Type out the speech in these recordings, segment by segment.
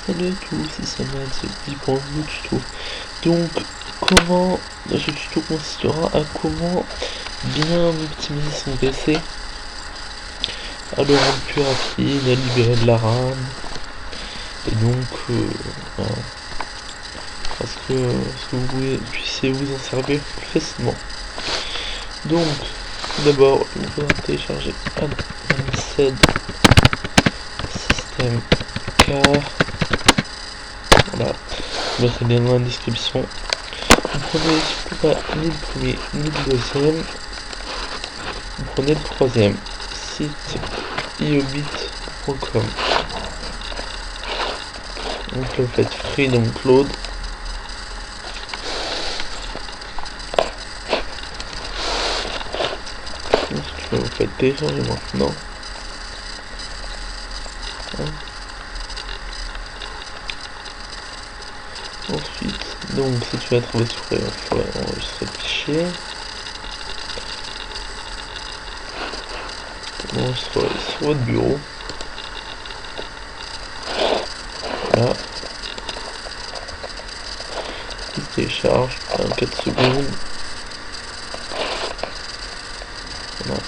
Salut à tous, c'est Samuel, c'est le petit point de tuto. Donc, comment ce tuto consistera à comment bien optimiser son PC, à le rendre plus rapide, à libérer de la RAM, et donc, voilà, parce que vous puissiez vous en servir plus facilement. Donc, tout d'abord, il faudra télécharger Advanced System Car. Voilà, je mettrai le lien dans la description. Vous prenez surtout pas ni le premier ni le deuxième, vous prenez le troisième, site iobit.com. Donc là vous faites free download. Ensuite vous faites télécharger maintenant. Ensuite, donc si tu vas trouver sur il faut enregistrer le fichier. Enregistrer sur votre bureau. Voilà. Il se télécharge en 4 secondes. Voilà.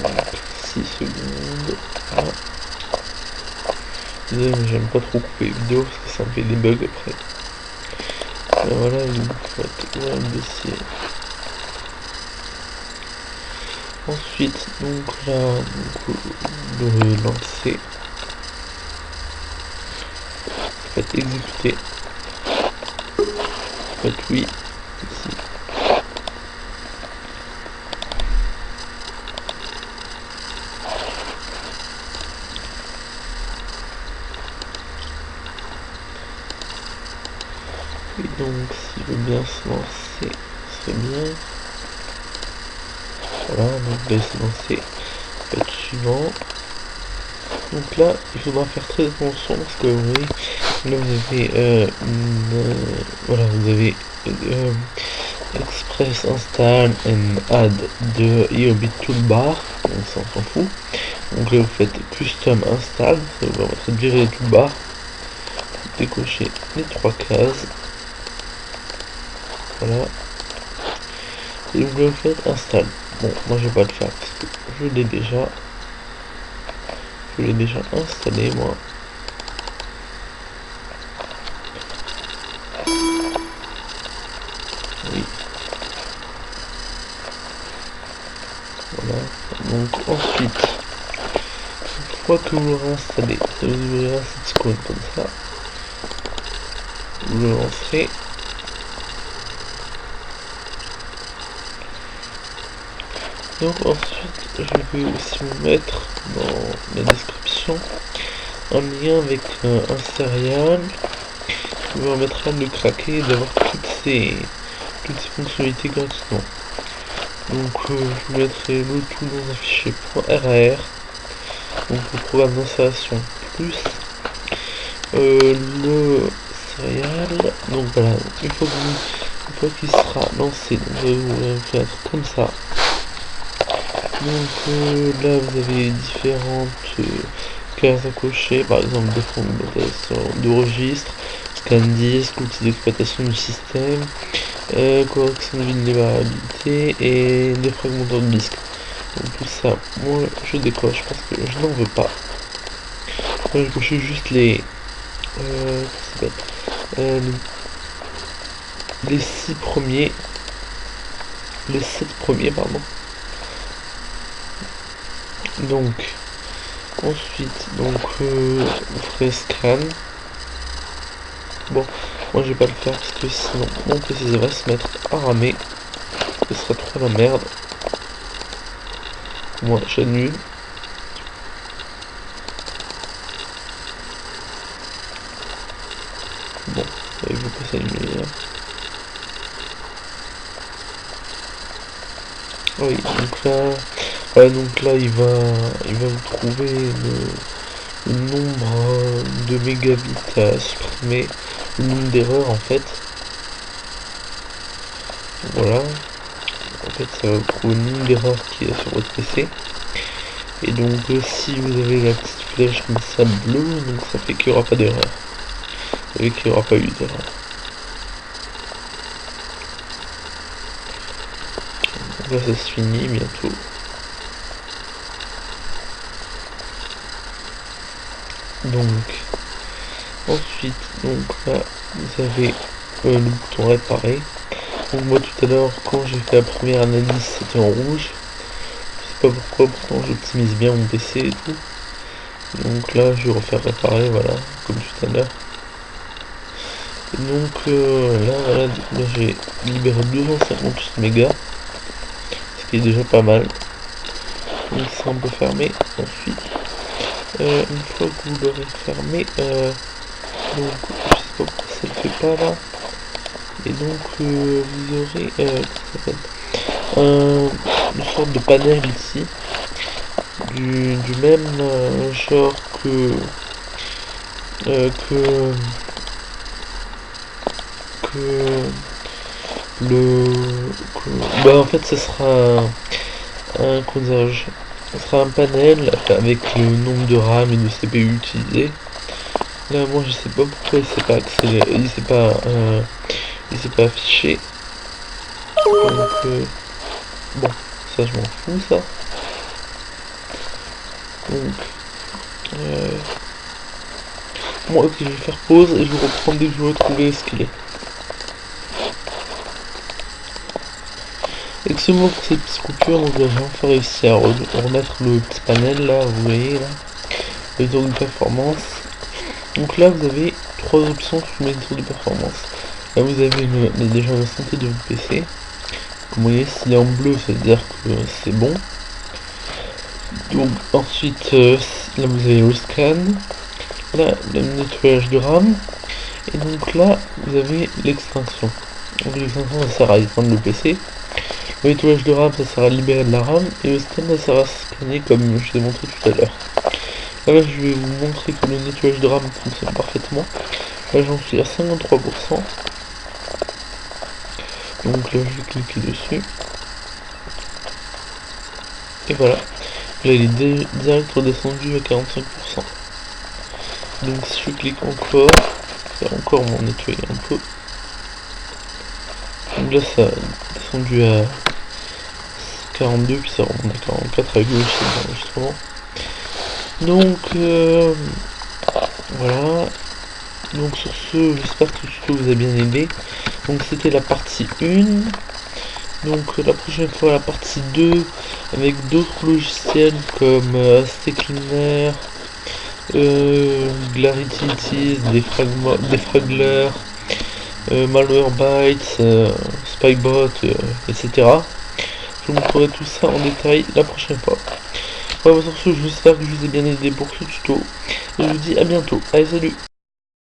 Donc, 6 secondes. Voilà. Désolé, mais j'aime pas trop couper les vidéos parce que ça me fait des bugs après. Et voilà, il faut ouvrir le dossier. Ensuite, donc là, le lancer. Faites exécuter. Faites oui. Ici. Et donc, s'il veut bien se lancer, ce serait bien. Voilà, donc il va se lancer. Faites suivant. Donc là, il faudra faire très attention parce que vous voyez, là vous avez, voilà, vous avez Express Install and Add de iobit Toolbar, donc ça on s'en fout. Donc là vous faites Custom Install, ça vous permettra de virer les toolbars. Décocher les 3 cases. Voilà. Et donc là vous faites Install. Bon, moi je vais pas le faire parce que je l'ai déjà. Je l'ai déjà installé moi. Oui. Voilà. Donc ensuite, une fois que vous l'aurez installé, ça vous ouvrira cette icône comme ça. Vous le lancerez. Donc ensuite, je vais aussi vous mettre dans la description un lien avec un serial qui vous permettra de le craquer et d'avoir toutes ces fonctionnalités gratuitement. Donc je vous mettrai le tout dans un fichier .rar, donc le programme d'installation plus le serial. Donc voilà, une fois qu'il sera lancé, vous allez faire comme ça. Donc là vous avez différentes cases à cocher, par exemple de formatation de registre, scan disque, outil d'exploitation du système, correction de vulnérabilité et des fragmentaires de disque. Donc tout ça, moi je décoche parce que je n'en veux pas. Moi j'ai coché juste les 6 premiers, les 7 premiers pardon. Donc ensuite vous ferez scan. Bon, moi je vais pas le faire parce que sinon mon PC va se mettre à ramer. Ce sera trop la merde. Moi j'annule. Bon, il veut pas s'annuler là. Oui, donc là. Ouais, donc là il va vous trouver le nombre de mégabits à supprimer le nombre d'erreurs en fait. Voilà. En fait, ça va vous trouver le nombre d'erreurs qui est sur votre PC. Et donc, si vous avez la petite flèche comme ça bleue, donc ça fait qu'il n'y aura pas d'erreur. Ça fait qu'il n'y aura pas eu d'erreur. Là, ça se finit bientôt. Donc, ensuite, donc là, vous avez le bouton réparer. Donc moi tout à l'heure, quand j'ai fait la première analyse, c'était en rouge. Je sais pas pourquoi, pourtant j'optimise bien mon PC et tout. Donc là, je vais refaire réparer, voilà, comme tout à l'heure. Et donc là, j'ai libéré 258 mégas, ce qui est déjà pas mal. Donc ça, on peut fermer. Ensuite, une fois que vous l'aurez fermé, donc je sais pas pourquoi ça le fait pas là. Et donc vous aurez une sorte de panel ici du même genre que bah en fait ce sera comment dirais-je, ce sera un panel avec le nombre de RAM et de CPU utilisés. Là moi je sais pas pourquoi il s'est pas accéléré, il s'est pas affiché. Donc bon, ça je m'en fous ça. Donc bon, ok, je vais faire pause et je vais reprendre dès que je vais retrouver ce qu'il est. Excusez-moi pour cette petite coupure, donc là j'ai enfin réussi à remettre le petit panel là, vous voyez là, le tour de performance. Donc là vous avez trois options sous le tour de performance. Là vous avez déjà la santé de votre PC. Comme vous voyez, s'il est en bleu, ça veut dire que c'est bon. Donc ensuite, là vous avez le scan, là le nettoyage de RAM, et donc là vous avez l'extinction. Donc l'extinction ça sert à éteindre le PC. Le nettoyage de RAM ça sert à libérer de la RAM, et le scan ça sert à scanner comme je vous ai montré tout à l'heure. Là je vais vous montrer que le nettoyage de RAM fonctionne parfaitement. Là j'en suis à 53%. Donc là je vais cliquer dessus. Et voilà. Là il est direct redescendu à 45%. Donc si je clique encore, ça va encore m'en nettoyer un peu. Donc là ça a descendu à 42 puis ça remonte à 44 avec le logiciel d'enregistrement. Donc voilà. Donc sur ce, j'espère que le tuto vous a bien aidé. Donc c'était la partie 1. Donc la prochaine fois la partie 2 avec d'autres logiciels comme Stecliner, Glaritytis, Defragler, Malwarebytes, Spybot, etc. Je vous montrerai tout ça en détail la prochaine fois. Voilà, sur ce, j'espère que je vous ai bien aidé pour ce tuto. Et je vous dis à bientôt. Allez, salut!